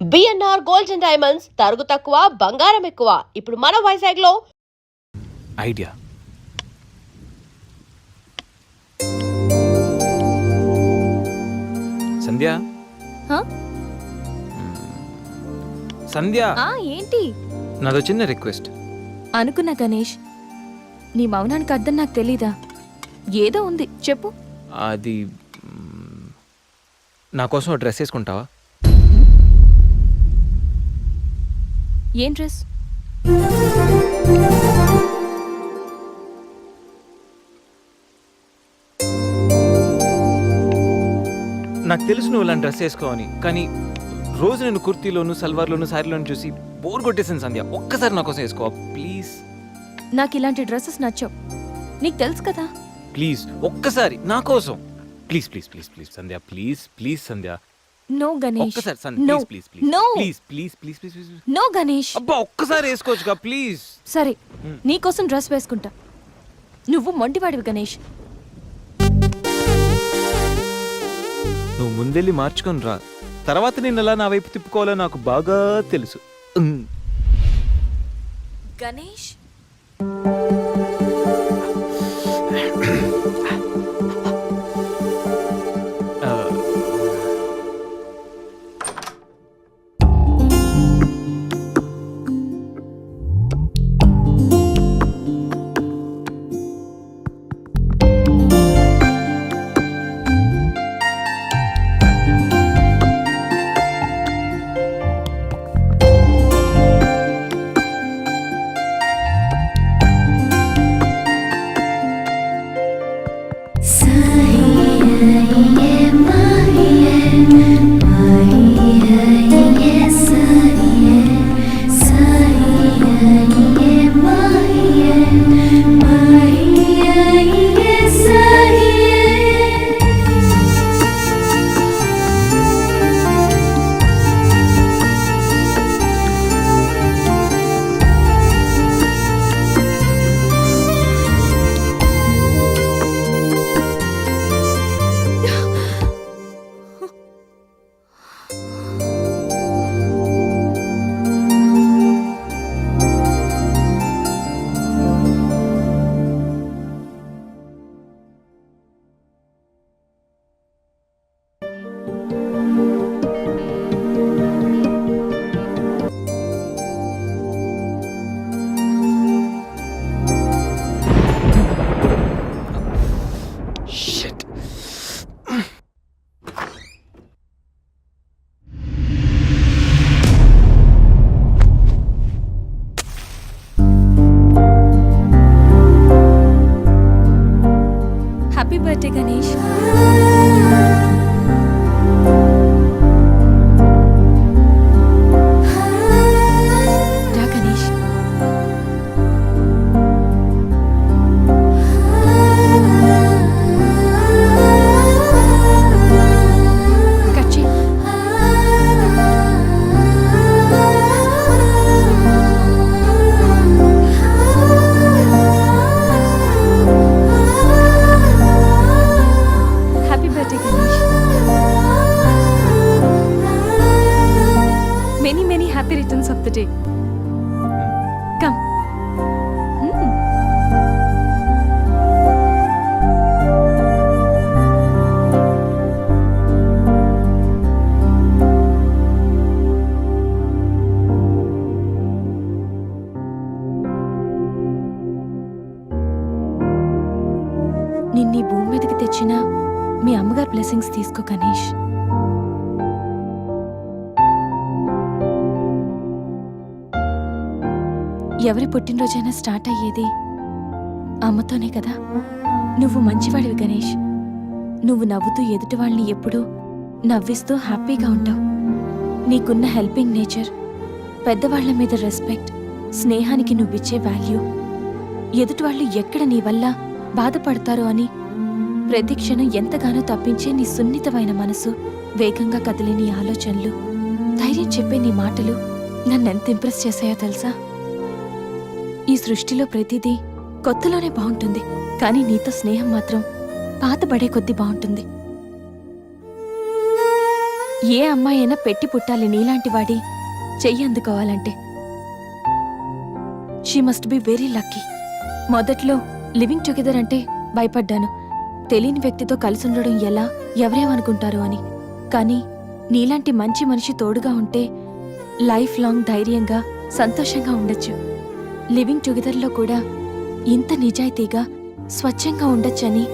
BNR gold and diamonds తరుగు తక్కువ బంగారం ఎక్కువ. ఇప్పుడు మన వైజాగ్ లో ఐడియా. సంధ్య హ? సంధ్య, ఏంటి నాదో చిన్న రిక్వెస్ట్. అనుకున్నా గణేష్, నీ మౌనానికి అర్థం నాకు తెలీదా? ఏదో ఉంది, చెప్పు. అది నా కోసం డ్రెస్ వేసుకుంటావా? ఏం డ్రెస్? నాకు తెలుసు నువ్వు ఇలాంటి డ్రెస్ వేసుకోవని, కానీ రోజు నేను కుర్తీలోను సల్వార్లోను శారీలోను చూసి బోర్ కొట్టేసాను సంధ్య. ఒక్కసారి నా కోసం వేసుకోవా ప్లీజ్? నాకు ఇలాంటి డ్రెస్సెస్ నచ్చవు, నీకు తెలుసు కదా. ప్లీజ్ ఒక్కసారి నా కోసం. Please please please please Sandhya, please please Sandhya. No Ganesh, ఒక్కసారి Sandhya, No. Please please No. Please please please please please. No Ganesh. అబ్బా ఒక్కసారి వేసుకోవచ్చుగా ప్లీజ్. సరే, నీకోసం డ్రెస్ వేసుకుంటా. నువ్వు మొండివాడివి గణేష్. నువ్వు ముందెళ్ళి మార్చుకొని రా, తర్వాత నేను ఎలా నా వైపు తిప్పుకోవాలో నాకు బాగా తెలుసు. Ganesh, shit. Happy birthday Ganesh. రా గణేష్. కట్ చెయ్. Happy birthday Ganesh. Many many happy returns of the day. Come. నిన్నీ భూమి మీదకి తెచ్చిన మీ అమ్మగారు బ్లెస్సింగ్స్ తీసుకో గణేష్. ఎవరి పుట్టినరోజైనా స్టార్ట్ అయ్యేది అమ్మతోనే కదా. నువ్వు మంచివాడివి గణేష్. నువ్వు నవ్వుతూ ఎదుటి వాళ్ళని ఎప్పుడూ నవ్విస్తూ హ్యాపీగా ఉంటావు. నీకున్న హెల్పింగ్ నేచర్, పెద్దవాళ్ల మీద రెస్పెక్ట్, స్నేహానికి నువ్విచ్చే వాల్యూ, ఎదుటి వాళ్ళు ఎక్కడ నీ వల్ల బాధపడతారో అని ప్రతి క్షణం ఎంతగానో తప్పించే నీ సున్నితమైన మనసు, వేగంగా కదిలే నీ ఆలోచనలు, ధైర్యం చెప్పే నీ మాటలు నన్నెంత ఇంప్రెస్ చేశాయో తెలుసా? ఈ సృష్టిలో ప్రతిదీ కొత్తలోనే బాగుంటుంది, కానీ నీతో స్నేహం మాత్రం పాతబడే కొద్దీ బాగుంటుంది. ఏ అమ్మాయి అయినా పెట్టి పుట్టాలి నీలాంటి వాడి చెయ్యి అందుకోవాలంటే. She must be very lucky. మొదట్లో లివింగ్ టుగెదర్ అంటే భయపడ్డాను, తెలియని వ్యక్తితో కలిసి ఉండడం ఎలా, ఎవరేమనుకుంటారో అని. కానీ నీలాంటి మంచి మనిషి తోడుగా ఉంటే లైఫ్ లాంగ్ ధైర్యంగా సంతోషంగా ఉండొచ్చు. లివింగ్ టుగెదర్లో కూడా ఇంత నిజాయితీగా స్వచ్ఛంగా ఉండొచ్చని,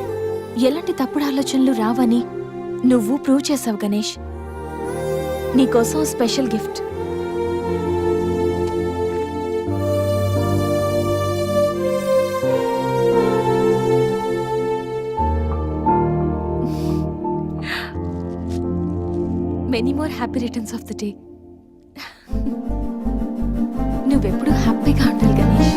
ఎలాంటి తప్పుడు ఆలోచనలు రావని నువ్వు ప్రూవ్ చేసావు గణేష్. నీకోసం special gift. Many more happy returns of the day. నువ్వెప్పుడు హ్యాపీగా ఉండాలి గణేష్.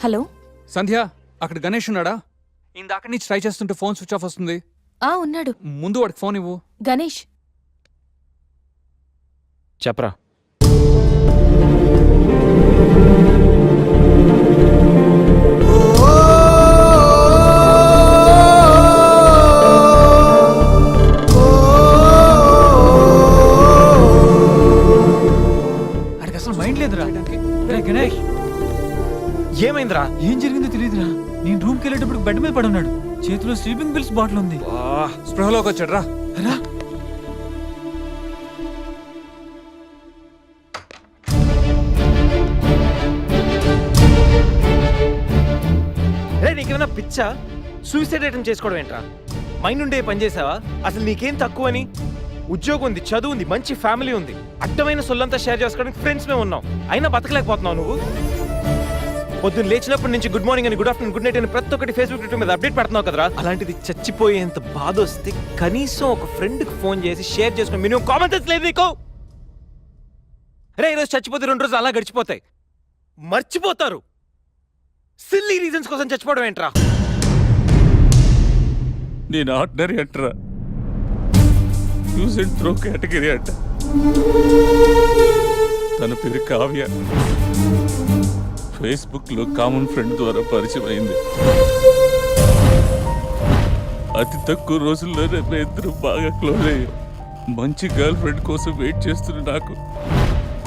హలో. సంధ్య, అక్కడ గణేష్ ఉన్నాడా? ఇందాక నుంచి ట్రై చేస్తుంటే ఫోన్ స్విచ్ ఆఫ్ వస్తుంది. ఉన్నాడు. ముందు వాడికి ఫోన్ ఇవ్వు. గణేష్, చెప్పరా. అడికి అసలు మైండ్ లేదురా. రే గణేష్, ఏమైందిరా? ఏం జరిగిందో తెలియదురా. నేను రూమ్కి వెళ్ళేటప్పుడు బెడ్ మీద పడి ఉన్నాడు. చేతిలో స్లీపింగ్ పిల్స్ బాటిల్ ఉంది. స్పృహలోకి వచ్చాడు. రా రా. రే, నీకేమైనా పిచ్చా? సూసైడ్ అటెంప్ట్ చేసుకోవడం ఏంట్రా? మైండ్ ఉండే పని చేసావా? అసలు నీకేం తక్కువ అని? ఉద్యోగం ఉంది, చదువు ఉంది, మంచి ఫ్యామిలీ ఉంది, అడ్డమైన సొల్లంతా షేర్ చేసుకోవడానికి ఫ్రెండ్స్ మేము ఉన్నాం. అయినా బతకలేకపోతున్నావు నువ్వు. పొద్దున్న లేచినప్పటి నుంచి గుడ్ మార్నింగ్ అని, గుడ్ ఆఫ్టర్నూన్, గుడ్ నైట్ అని ప్రతి ఒక్కటి ఫేస్బుక్ ట్విట్టర్ మీద అప్డేట్ పెడుతున్నావు కదరా. అలాంటిది చచ్చిపోయేంత బాధ వస్తే కనీసం ఒక ఫ్రెండ్కి ఫోన్ చేసి షేర్ చేసుకుని మినిమం కామన్ సెన్స్ లేదు నీకు? రే, ఈరోజు చచ్చిపోతే 2 రోజులు అలా గడిచిపోతాయి, మర్చిపోతారు. సిల్లీ రీజన్స్ కోసం చచ్చిపోవడం ఏంట్రా? నేను ఆర్డినరీ అంటరా, యూజ్ అండ్ త్రో కేటగిరీ అంట. తన పేరు కావ్య. ఫేస్బుక్లో కామన్ ఫ్రెండ్ ద్వారా పరిచయం అయింది. అతి తక్కువ రోజుల్లోనే ఇద్దరు బాగా క్లోజ్ అయ్యాం. మంచి గర్ల్ ఫ్రెండ్ కోసం వెయిట్ చేస్తున్న నాకు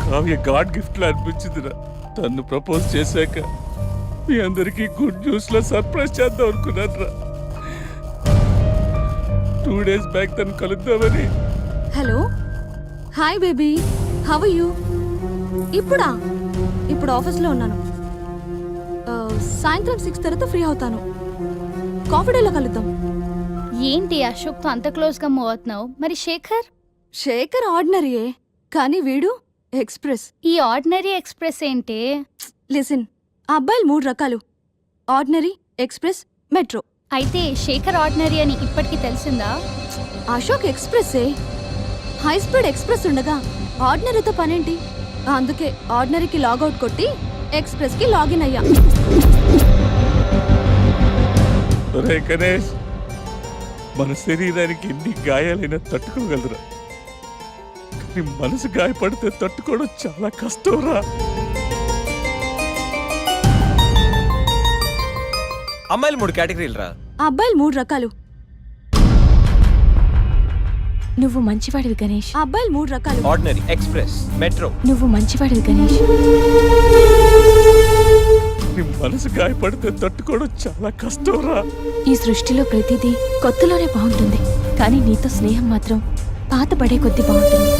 కావ్య గాడ్ గిఫ్ట్లా అనిపించిందిరా. తను ప్రపోజ్ చేశాక మీ అందరికీ గుడ్ న్యూస్లో సర్ప్రైజ్ చేద్దాం అనుకున్నాను రా. 2 days బ్యాక్ తను కలుద్దామని. Hello, hi baby, how are you? ఇప్పుడు ఆఫీస్లో ఉన్నాను. సాయంత్రం 6 తర్వాత ఫ్రీ అవుతాను. కాఫీ డేలో కలుద్దాం. ఏంటి అశోక్తో అంత క్లోజ్గా మూవ్ అవుతున్నావు? మరి శేఖర్ ఆర్డినరీయే, కానీ వీడు ఎక్స్ప్రెస్. ఈ ఆర్డినరీ ఎక్స్ప్రెస్ ఏంటి? లిసన్, ఆ అబ్బాయిలు 3 రకాలు: ఆర్డినరీ, ఎక్స్ప్రెస్, మెట్రో. అయితే శేఖర్ ఆర్డినరీ అని ఇప్పటికీ తెలిసిందా? అశోక్ ఎక్స్ప్రెస్సే. హై స్పీడ్ ఎక్స్ప్రెస్ ఉండగా ఆర్డినరీతో పనేంటి? అందుకే ఆర్డినరీకి లాగౌట్ కొట్టి ఎక్స్ప్రెస్కి లాగిన్ అయ్యా. ఒరే గణేష్, మన శరీరానికి ఎన్ని గాయాలైనా తట్టుకోగలరా, కానీ మనసు గాయపడితే తట్టుకోవడం చాలా కష్టంరా. అమ్మాయిలు 3 కేటగిరీలు రా. ఆ అబ్బాయిలు 3 రకాలు. నువ్వు మంచివాడివి గణేష్. ఆ అబ్బాయిలు 3 రకాలు: ఆర్డినరీ, ఎక్స్ప్రెస్, మెట్రో. నువ్వు మంచివాడివి గణేష్. నీ మనసు గాయపడితే తట్టుకోవడం చాలా కష్టంరా. ఈ సృష్టిలో ప్రతిదీ కొత్తలోనే బాగుంటుంది, కానీ నీతో స్నేహం మాత్రం పాత పడే కొద్దీ బాగుంటుంది.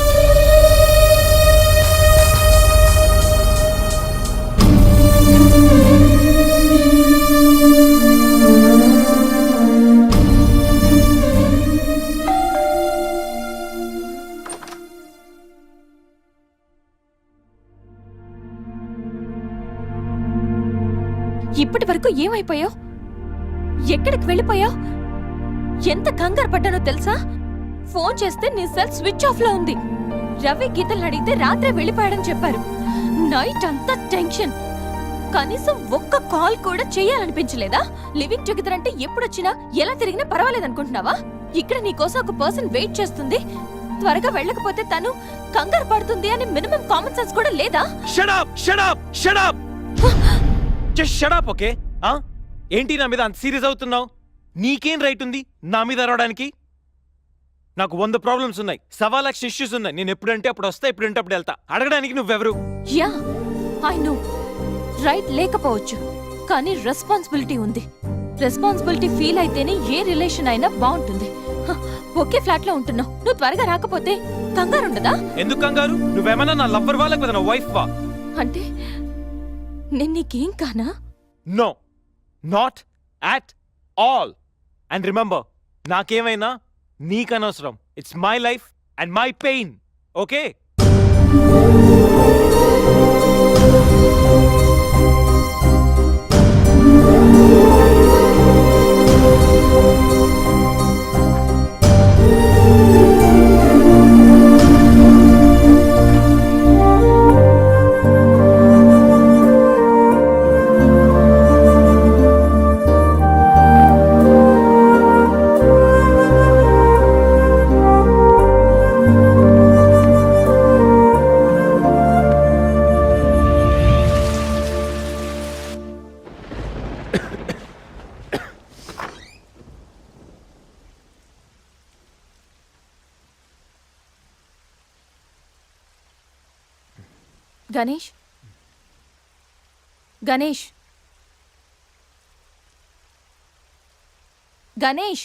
ఇప్పటి వరకు ఏమైపోయావు? ఎక్కడికి వెళ్ళిపోయావు? ఎంత కంగారు పడ్డానో తెలుసా? ఫోన్ చేస్తే నీ సెల్ స్విచ్ ఆఫ్ లో ఉంది. రవి గీతలు అడిగితే రాత్రే వెళ్ళిపోయాడని చెప్పారు. నైట్ అంతా టెన్షన్. కనీసం ఒక్క కాల్ కూడా చేయాలనిపించలేదా? లివింగ్ టుగెదర్ అంటే ఎప్పుడొచ్చినా ఎలా తిరిగినా పర్వాలేదనుకుంటున్నావా? ఇక్కడ నీకోసం ఒక పర్సన్ వెయిట్ చేస్తుంది. త్వరగా వెళ్ళకపోతే తను కంగారు పడుతుంది అని మినిమం కామన్ సెన్స్ కూడా లేదా? Shut up shut up shut up just shut up okay. ఏంటి నా మీద అంత సీరియస్ అవుతున్నావు? నీకేం రైట్ ఉంది నా మీద అరవడానికి? నాకు 100 ప్రాబ్లమ్స్ ఉన్నాయి, 1,00,000 ఇష్యూస్ ఉన్నాయి. నేను ఎప్పుడంటే అప్పుడు వస్తా, ఎప్పుడంటే అప్పుడు వెళ్తా. అడగడానికి నువ్వెవరు? యా ఐ నో రైట్ లేకపోవచ్చు, కానీ రెస్పాన్సిబిలిటీ ఉంది. రెస్పాన్సిబిలిటీ ఫీల్ అయితేనే ఏ రిలేషన్ అయినా బాగుంటుంది. ఒకే ఫ్లాట్ లో ఉంటున్నావు, నువ్వు త్వరగా రాకపోతే కంగారు ఉండదా? ఎందుకు కంగారు? నువ్వేమన్నా నా లవ్వర్ వా లేకపోతే నా వైఫ్ వా? అంటే నేను నీకేం కానా? No, not at all. And remember, నాకేమైనా నీకనవసరం. It's my life and my pain, okay? Ganesh, Ganesh, Ganesh,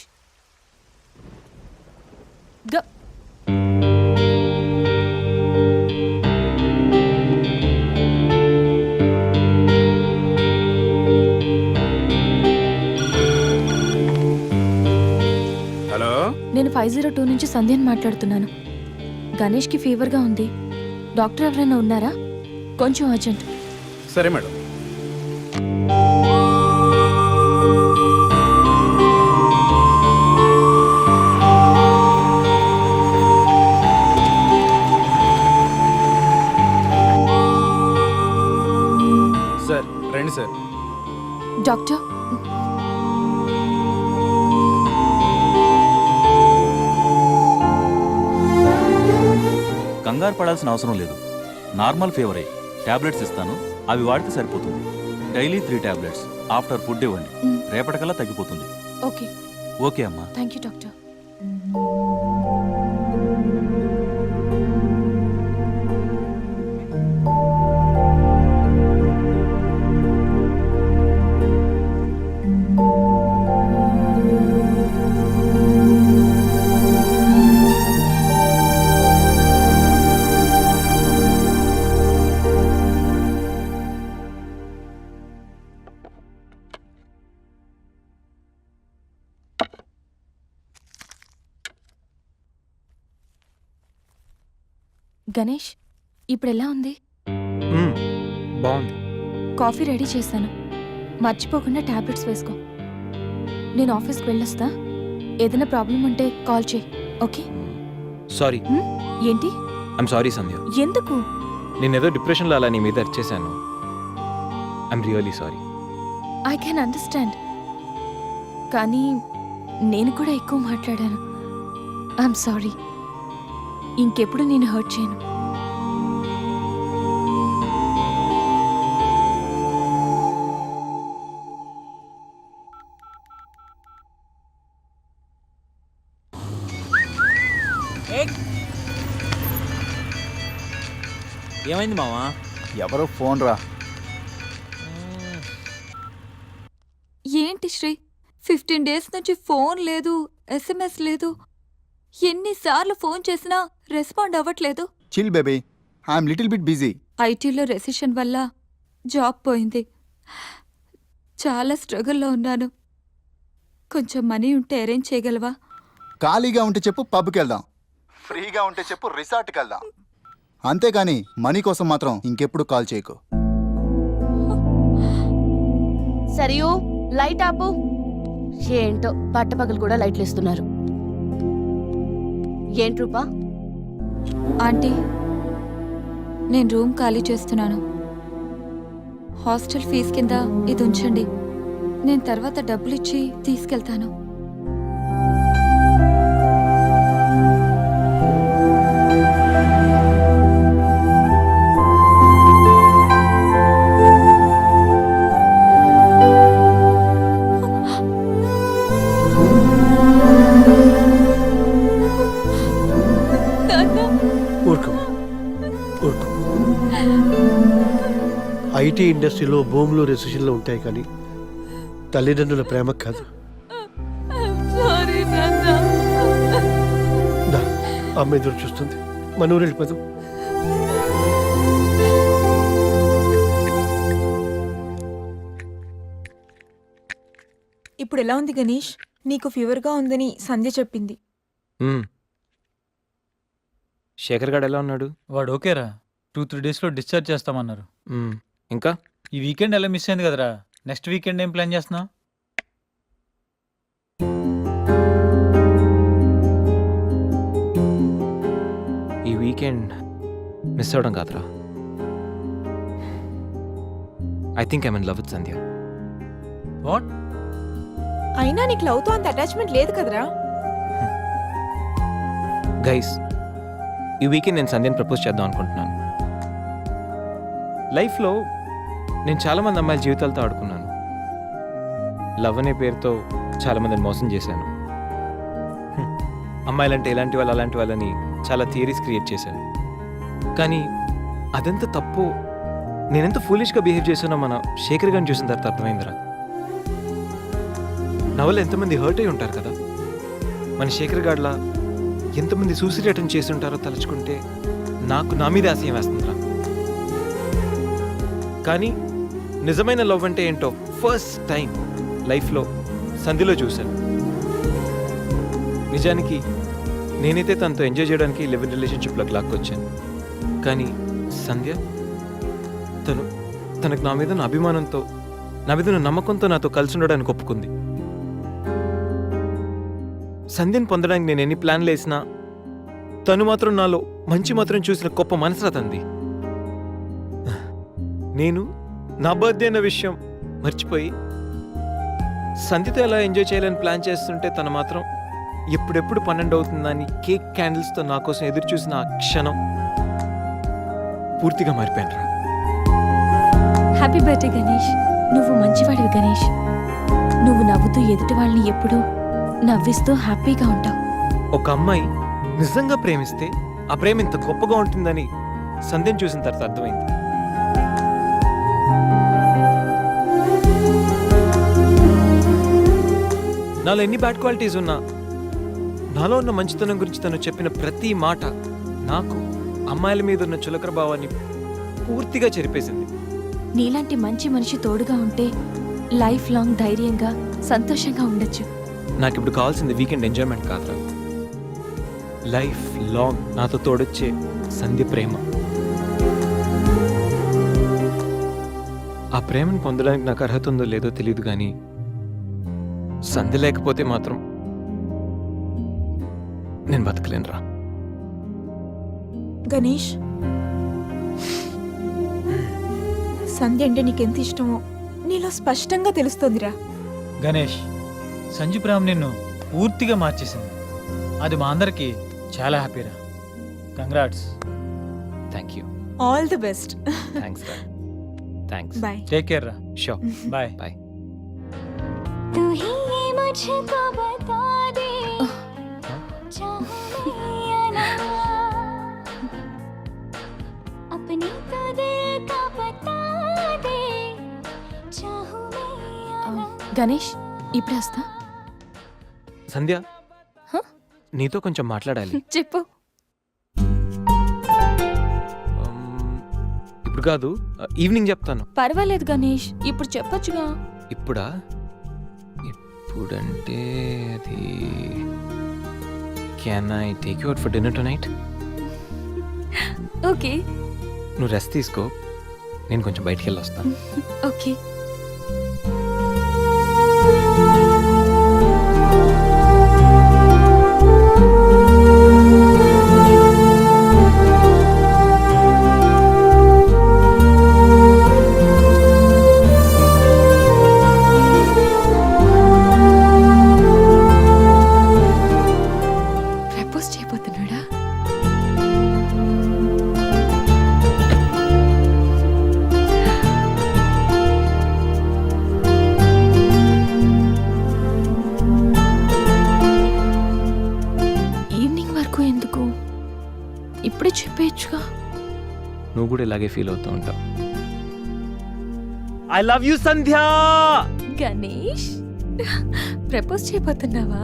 hello, నేను 502 నుంచి సంధ్యని మాట్లాడుతున్నాను. గణేష్కి ఫీవర్గా ఉంది. డాక్టర్ ఎవరైనా ఉన్నారా? కొంచెం అర్జెంట్. సరే మేడం. సార్ రండి సార్. డాక్టర్, కంగారు పడాల్సిన అవసరం లేదు. నార్మల్ ఫీవరే. టాబ్లెట్స్ ఇస్తాను, అవి వాడితే సరిపోతుంది. Daily 3 tablets. ఆఫ్టర్ ఫుడ్ ఇవ్వండి, రేపటికల్లా తగ్గిపోతుంది. ఓకే. ఓకే అమ్మా. Thank you doctor. గణేష్, ఇప్పుడు ఎలా ఉంది? బాగుంది. కాఫీ రెడీ చేశాను, మర్చిపోకుండా టాబ్లెట్స్ వేసుకో. నేను ఆఫీస్కి వెళ్ళొస్తా. ఏదైనా ప్రాబ్లం ఉంటే కాల్ చేయి, ఓకే? సారీ. ఏంటి? I'm sorry Sandhya. ఎందుకు? నేనేదో డిప్రెషన్లో అలా నీ మీద అరిచేశాను. I'm really sorry. I can understand, కానీ నేను కూడా ఎక్కువ మాట్లాడాను. I'm sorry. ఇంకెప్పుడు నేను హర్ట్ చేయను. ఏమైంది మావా? ఎవరో ఫోన్ రా. ఏంటి శ్రీ, 15 డేస్ నుంచి ఫోన్ లేదు, SMS లేదు. ఎన్నిసార్లు ఫోన్ చేసినా రెస్పాండ్ అవ్వట్లేదు. Chill baby, I'm little bit busy. ఐటీలో రెసిషన్ వల్ల జాబ్ పోయింది. చాలా స్ట్రగుల్లో ఉన్నాను. కొంచెం మనీ ఉంటే అరేంజ్ చేయగలవా? ఖాళీగా ఉంటే చెప్పు, పబ్కి వెళ్దాం. ఫ్రీగా ఉంటే చెప్పు, రిసార్ట్కి వెళ్దాం. అంతేగాని మనీ కోసం మాత్రం ఇంకెప్పుడు కాల్ చేయకు. సరియు, లైట్ ఆపు. ఏంటో పట్టపగలు కూడా లైట్లు ఇస్తున్నారు. ఏంటి రూపా? ఆంటీ, నేను రూమ్ ఖాళీ చేస్తున్నాను. హాస్టల్ ఫీజు కింద ఇది ఉంచండి. నేను తర్వాత డబ్బులు ఇచ్చి తీసుకెళ్తాను. ఊరుకో ఊరుకో. ఐటీ ఇండస్ట్రీలో భూములు రెసిషన్లు ఉంటాయి కానీ తల్లిదండ్రుల ప్రేమ కాదు. దా, అమ్మ ఎదురు చూస్తుంది. మన ఊరు వెళ్ళిపోదాం. ఇప్పుడు ఎలా ఉంది గణేష్? నీకు ఫీవర్గా ఉందని సంధ్య చెప్పింది. శేఖర్ గాడు ఎలా ఉన్నాడు? వాడు ఓకేరా, 2-3 డేస్లో డిశ్చార్జ్ చేస్తామన్నారు. ఇంకా ఈ వీకెండ్ ఎలా మిస్ అయింది కదరా? నెక్స్ట్ వీకెండ్ ఏం ప్లాన్ చేస్తున్నావు? ఈ వీకెండ్ మిస్ అవడం కాదురా. I think I'm in love with Sandhya. What? అయినా నీకు లవ్తో అంత అటాచ్మెంట్ లేదు కదరా? గైస్, ఈ వీకెండ్ నేను సంధ్యని ప్రపోజ్ చేద్దాం అనుకుంటున్నాను. లైఫ్లో నేను చాలామంది అమ్మాయిల జీవితాలతో ఆడుకున్నాను. లవ్ అనే పేరుతో చాలామందిని మోసం చేశాను. అమ్మాయిలంటే ఇలాంటి వాళ్ళు అలాంటి వాళ్ళని చాలా థియరీస్ క్రియేట్ చేశాను. కానీ అదెంత తప్పు, నేనెంత ఫూలిష్గా బిహేవ్ చేశానో మన శేఖర్ గారిని చూసిన తర్వాత అర్థమైందిరా. నా వల్ల ఎంతమంది హర్ట్ అయి ఉంటారు కదా. మన శేఖర్ గాడ్లా ఎంతమంది సూసైడ్ అటెంప్ట్ చేసి ఉంటారో తలుచుకుంటే నాకు నా మీద ఆశయం వేస్తుందిరా. కానీ నిజమైన లవ్ అంటే ఏంటో ఫస్ట్ టైం లైఫ్లో సంధ్యలో చూశాను. నిజానికి నేనైతే తనతో ఎంజాయ్ చేయడానికి లివ్ ఇన్ రిలేషన్షిప్లోకి లాక్కొచ్చాను. కానీ సంధ్య తనకు నా మీద ఉన్న అభిమానంతో, నా మీద ఉన్న నమ్మకంతో నాతో కలిసి ఉండడానికి ఒప్పుకుంది. సంధ్యను పొందడానికి నేను ఎన్ని ప్లాన్లు వేసినా తను మాత్రం నాలో మంచి మాత్రం చూసిన గొప్ప మనసురా తంది. నేను నా బర్త్డే అన్న విషయం మర్చిపోయి సంధ్యతో ఎలా ఎంజాయ్ చేయాలని ప్లాన్ చేస్తుంటే తను మాత్రం ఎప్పుడెప్పుడు 12 అవుతుందని కేక్ క్యాండిల్స్తో నా కోసం ఎదురు చూసిన ఆ క్షణం పూర్తిగా మారిపోయాను రా. Happy birthday Ganesh. నువ్వు మంచివాడివి గణేష్. నువ్వు నవ్వుతూ ఎదుటి వాళ్ళని ఎప్పుడూ నవ్విస్తూ హ్యాపీగా ఉంటావు. ఒక అమ్మాయి నిజంగా ప్రేమిస్తే ఆ ప్రేమ ఇంత గొప్పగా ఉంటుందని సంధ్యను చూసిన తర్వాత అర్థమైంది. నాలో ఎన్ని బ్యాడ్ క్వాలిటీస్ ఉన్నా నాలో ఉన్న మంచితనం గురించి తను చెప్పిన ప్రతి మాట నాకు అమ్మాయిల మీద ఉన్న చులకర భావాన్ని పూర్తిగా చెరిపేసింది. నీలాంటి మంచి మనిషి తోడుగా ఉంటే లైఫ్ లాంగ్ ధైర్యంగా సంతోషంగా ఉండొచ్చు. నాకు ఇప్పుడు కావాల్సింది వీకెండ్ ఎంజాయ్మెంట్ కాదురా, లైఫ్ లాంగ్ నాతో తోడొచ్చే సంధ్య ప్రేమ. ఆ ప్రేమను పొందడానికి నాకు అర్హత ఉందో లేదో తెలియదు, కానీ సంధ్య లేకపోతే మాత్రం నేను బతకలేనురా. గణేష్, సంధ్య అంటే నీకెంత ఇష్టమో నీలో స్పష్టంగా తెలుస్తోందిరా. గణేష్, సంజు ప్రేమ నిన్ను పూర్తిగా మార్చేసింది. అది మా అందరికి చాలా హ్యాపీరా. Congrats. Thank you. All the best. Thanks రా. థ్యాంక్స్. బాయ్. టేక్ కేర్ రా. షూర్. బాయ్. బాయ్. గణేష్, ఇప్పుడు వస్తా. సంధ్య, హ? నీతో కొంచెం మాట్లాడాలి. చెప్పు. ఇప్పుడు కాదు, ఈవినింగ్ చెప్తాను. పర్వాలేదు గణేష్, ఇప్పుడు చెప్పొచ్చుగా. ఇప్పుడా? ఇప్పుడంటే అది can I take you out for dinner tonight? Okay. నువ్వు రెస్ట్ తీసుకో, నేను కొంచెం బయటికి వెళ్ళి వస్తాను. ఓకే. నువ్వు కూడా ఇలాగే ఫీల్ అవుతూ ఉంటావు. I love you Sandhya. Ganesh propose చేయబోతున్నావా?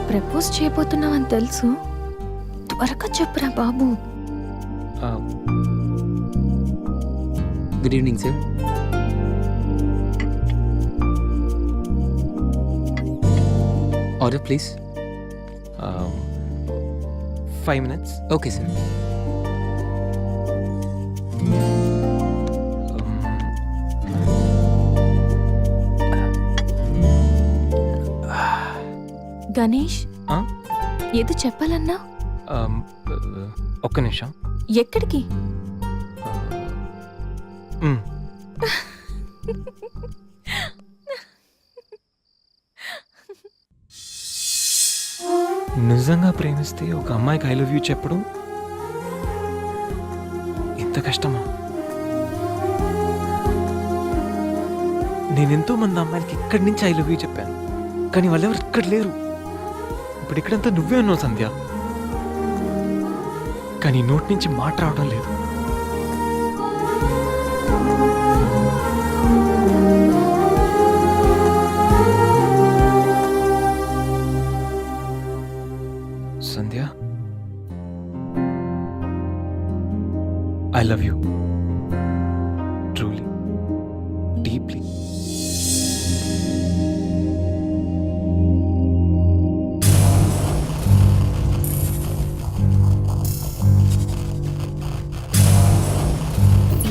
ప్రపోజ్ చేయబోతున్నావని తెలుసు, త్వరగా చెప్పురా బాబు. Good evening sir. Order please. 5 minutes. Okay sir. Ganesh ఆ? ఏదో చెప్పాలన్నా? ఒక్క నిమిషం. ఎక్కడికి? మ్. నిజంగా ప్రేమిస్తే ఒక అమ్మాయికి ఐ లవ్ యూ చెప్పడం ఇంత కష్టమా? నేను ఎంతో మంది అమ్మాయిలకి ఇక్కడి నుంచి ఐ లవ్ యూ చెప్పాను, కానీ వాళ్ళెవరు ఇక్కడ లేరు. ఇప్పుడు ఇక్కడంతా నువ్వే ఉన్నావు సంధ్య, కానీ నోటి నుంచి మాట రావడం లేదు. Sandhya, I love you truly, deeply.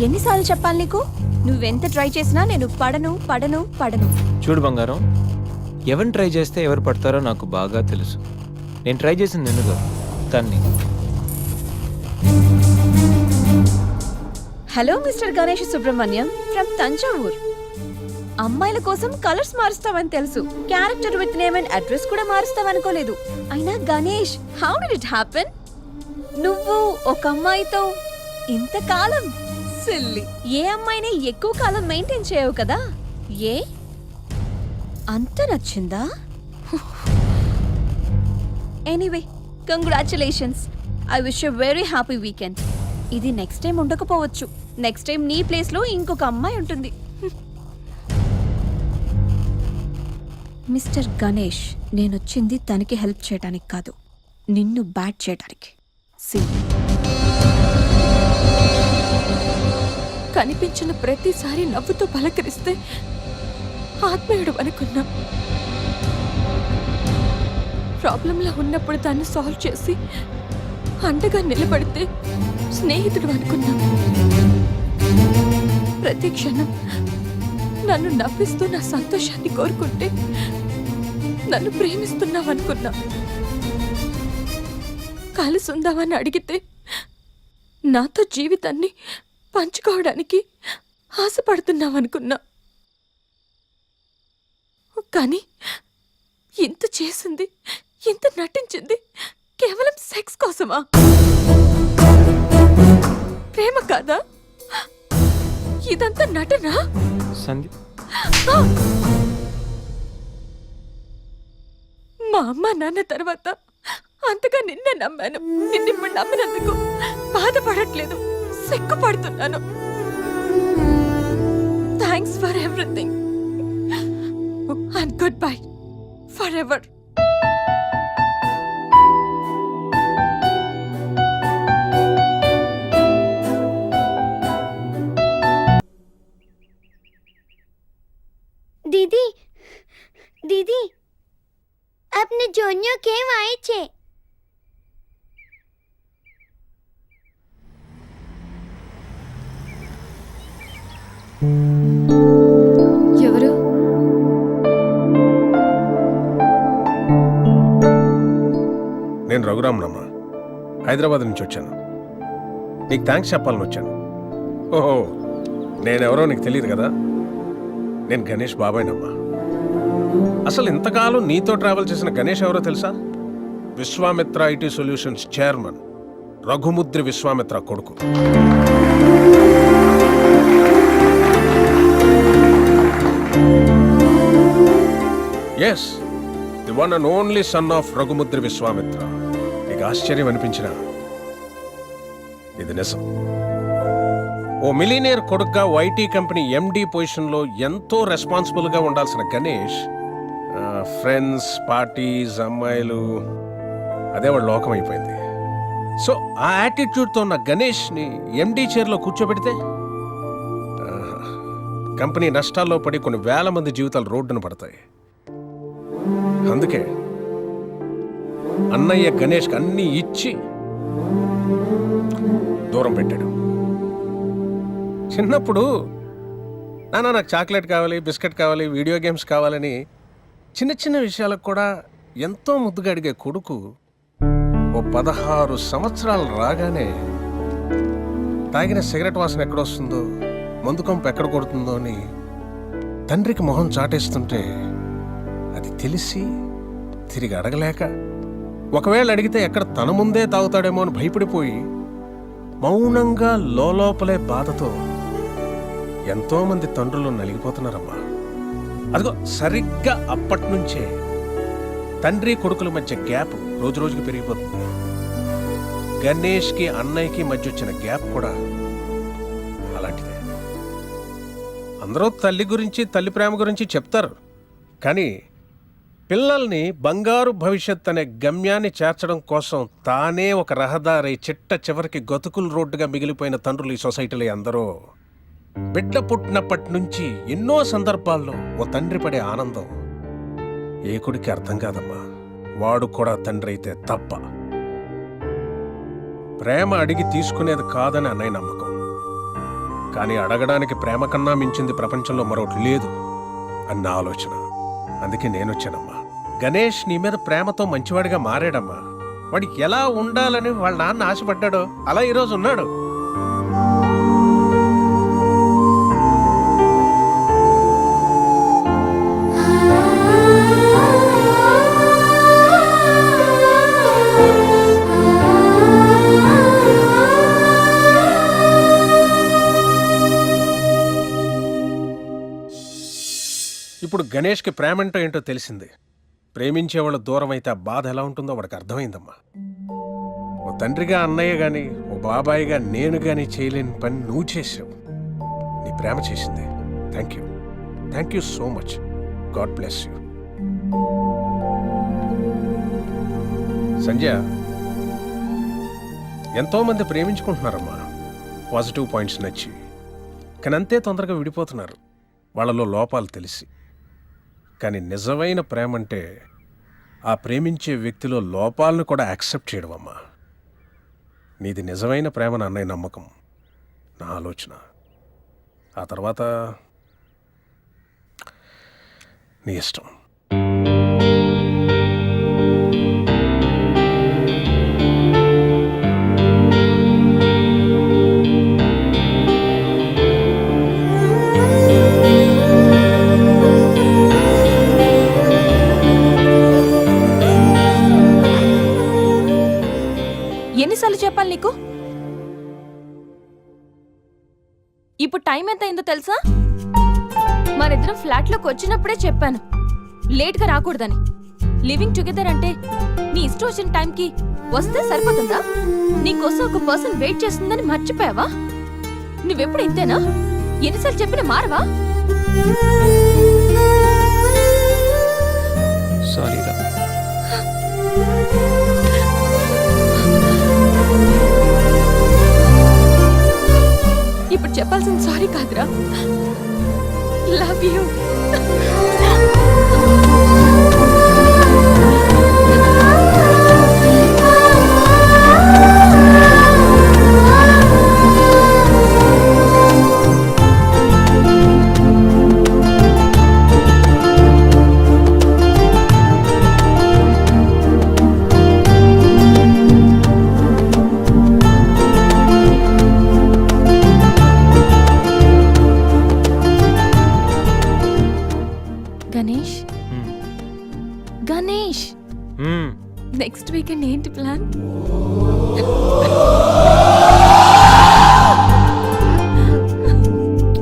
ఎన్నిసార్లు చెప్పాలి నీకు? నువ్వెంత ట్రై చేసినా నేను పడను పడను పడను. చూడు బంగారం, ఎవరిని ట్రై చేస్తే ఎవరు పడతారో నాకు బాగా తెలుసు. నేను ట్రై చేసింది నిన్ను కాదు, తన్ని. Hello mister Ganesh Subrahmanyam from Thanjavur. అమ్మాయిల కోసం కలర్స్ మారుస్తావని తెలుసు, character with name and address కూడా మారుస్తావనుకోలేదు. అయినా Ganesh, how did it happen? నువ్వు ఒక అమ్మాయితో ఇంతకాలం సిల్లీ. ఏ అమ్మాయిని ఎక్కువ కాలం మెయింటైన్ చేయవు కదా? ఏ అంత నచ్చిందా? Anyway, congratulations. I wish you very happy weekend. ఇది నెక్స్ట్ టైం ఉండకపోవచ్చు. నెక్స్ట్ టైం నీ ప్లేస్లో ఇంకొక అమ్మాయి ఉంటుంది. మిస్టర్ గణేష్, నేనొచ్చింది తనకి హెల్ప్ చేయడానికి కాదు, నిన్ను బ్యాట్ చేయడానికి. కనిపించిన ప్రతిసారి నవ్వుతో పలకరిస్తే ఆత్మీయుడు అనుకున్నా. ప్రాబ్లంలో ఉన్నప్పుడు దాన్ని సాల్వ్ చేసి అండగా నిలబడితే స్నేహితుడు అనుకున్నా. ప్రతి క్షణం నన్ను నవ్విస్తూ నా సంతోషాన్ని కోరుకుంటే నన్ను ప్రేమిస్తున్నావనుకున్నా. కలిసి ఉందామని అడిగితే నాతో జీవితాన్ని పంచుకోవడానికి ఆశపడుతున్నావనుకున్నా. కానీ ఇంత చేసింది, ఇంత నటించింది కేవలం సెక్స్ కోసమా? ప్రేమ కాదా? ఇదంతా నటనా? సంధ్య, మా అమ్మ నాన్న తర్వాత అంతగా నిన్నే నమ్మాను. నిన్నిప్పుడు నమ్మినందుకు బాధపడట్లేదు, సిగ్గుపడుతున్నాను. Thanks for everything and goodbye forever. दीदी दीदी अपने जोनियो केम आए छे? ఎవరు? హైదరాబాద్ నుంచి వచ్చాను. నీకు థ్యాంక్స్ చెప్పాలని వచ్చాను. ఓహో, నేనెవరో నీకు తెలియదు కదా. నేను గణేష్ బాబాయ్నమ్మా. అసలు ఇంతకాలం నీతో ట్రావెల్ చేసిన గణేష్ ఎవరో తెలుసా? Vishwamitra IT solutions chairman Raghumudri Vishwamitra కొడుకు. Yes, the one and only son of Raghumudri Vishwamitra. నీకు ఆశ్చర్యం అనిపించిన ఇది నిజం. ఓ మిలీనియర్ కొడుగ్గా ఐటీ కంపెనీ ఎండి పొజిషన్లో ఎంతో రెస్పాన్సిబుల్గా ఉండాల్సిన గణేష్ ఫ్రెండ్స్, పార్టీస్, అమ్మాయిలు, అదే వాడు లోకం అయిపోయింది. సో ఆ యాటిట్యూడ్తో ఉన్న గణేష్ని ఎండి చైర్లో కూర్చోబెడితే కంపెనీ నష్టాల్లో పడి కొన్ని వేల మంది జీవితాలు రోడ్డున పడతాయి. అందుకే అన్నయ్య గణేష్కి అన్నీ ఇచ్చి దూరం పెట్టాడు. చిన్నప్పుడు నాన్న నాకు చాక్లెట్ కావాలి, బిస్కెట్ కావాలి, వీడియో గేమ్స్ కావాలని చిన్న చిన్న విషయాలకు కూడా ఎంతో ముద్దుగా అడిగే కొడుకు ఓ 16 సంవత్సరాలు రాగానే తాగిన సిగరెట్ వాసన ఎక్కడొస్తుందో, మందు కొంపు ఎక్కడ కొడుతుందో అని తండ్రికి మొహం చాటేస్తుంటే అది తెలిసి తిరిగి అడగలేక, ఒకవేళ అడిగితే ఎక్కడ తన ముందే తాగుతాడేమో అని భయపడిపోయి మౌనంగా లోపలే బాధతో ఎంతోమంది తండ్రులు నలిగిపోతున్నారమ్మా. అదిగో సరిగ్గా అప్పటినుంచే తండ్రి కొడుకుల మధ్య గ్యాప్ రోజు రోజుకి పెరిగిపోతుంది. గణేష్కి అన్నయ్యకి మధ్య వచ్చిన గ్యాప్ కూడా అలాంటిదే. అందరూ తల్లి గురించి, తల్లి ప్రేమ గురించి చెప్తారు, కానీ పిల్లల్ని బంగారు భవిష్యత్ అనే గమ్యాన్ని చేర్చడం కోసం తానే ఒక రహదారి చిట్ట చివరికి గతుకుల రోడ్డుగా మిగిలిపోయిన తండ్రులు ఈ సొసైటీలో అందరూ. బిడ్డ పుట్టినప్పటి నుంచి ఎన్నో సందర్భాల్లో ఓ తండ్రి పడే ఆనందం ఏ కొడుకు అర్థం కాదమ్మా. వాడు కూడా తండ్రి అయితే తప్ప. ప్రేమ అడిగి తీసుకునేది కాదని అన్నయ్య నమ్మకం. కానీ అడగడానికి ప్రేమ కన్నా మించింది ప్రపంచంలో మరొకటి లేదు అన్న ఆలోచన. అందుకే నేనొచ్చానమ్మా. గణేష్ నీ మీద ప్రేమతో మంచివాడిగా మారాడమ్మా. వాడికి ఎలా ఉండాలని వాళ్ళ నాన్న ఆశపడ్డాడో అలా ఈరోజు ఉన్నాడు. ఇప్పుడు గణేష్కి ప్రేమంటో ఏంటో తెలిసింది. ప్రేమించేవాళ్ళు దూరం అయితే ఆ బాధ ఎలా ఉంటుందో వాడికి అర్థమైందమ్మా. ఓ తండ్రిగా అన్నయ్య గాని, ఓ బాబాయిగా నేను గాని చేయలేని పని నువ్వు చేసావు. నీ ప్రేమ చేసింది. Thank you so much. God bless you. Sanjay, ఎంతోమంది ప్రేమించుకుంటున్నారమ్మా, పాజిటివ్ పాయింట్స్ నచ్చి. కానీ అంతే తొందరగా విడిపోతున్నారు వాళ్ళలో లోపాలు తెలిసి. కానీ నిజమైన ప్రేమ అంటే ఆ ప్రేమించే వ్యక్తిలో లోపాలను కూడా యాక్సెప్ట్ చేయడం అమ్మా. నీది నిజమైన ప్రేమ అన్నయ్య నమ్మకం, నా ఆలోచన. ఆ తర్వాత నీ ఇష్టం. ఎన్నిసార్లు చెప్పాలి నీకు? ఇప్పుడు టైం ఎంత అయిందో తెలుసా? మరిద్దరం ఫ్లాట్లోకి వచ్చినప్పుడే చెప్పాను లేట్గా రాకూడదని. లివింగ్ టుగెదర్ అంటే నీ ఇష్టం వచ్చిన టైంకి వస్తే సరిపోతుందా? నీకోసం ఒక పర్సన్ వెయిట్ చేస్తుందని మర్చిపోయావా? నువ్వెప్పుడు ఇంతేనా? ఎన్నిసార్లు చెప్పినా మారవా? సారీ రా. ఇప్పుడు చెప్పాల్సిన సారీ కాదురా, love you. Ganesh hmm. Ganesh hmm. Next weekend ఏంటి ప్లాన్?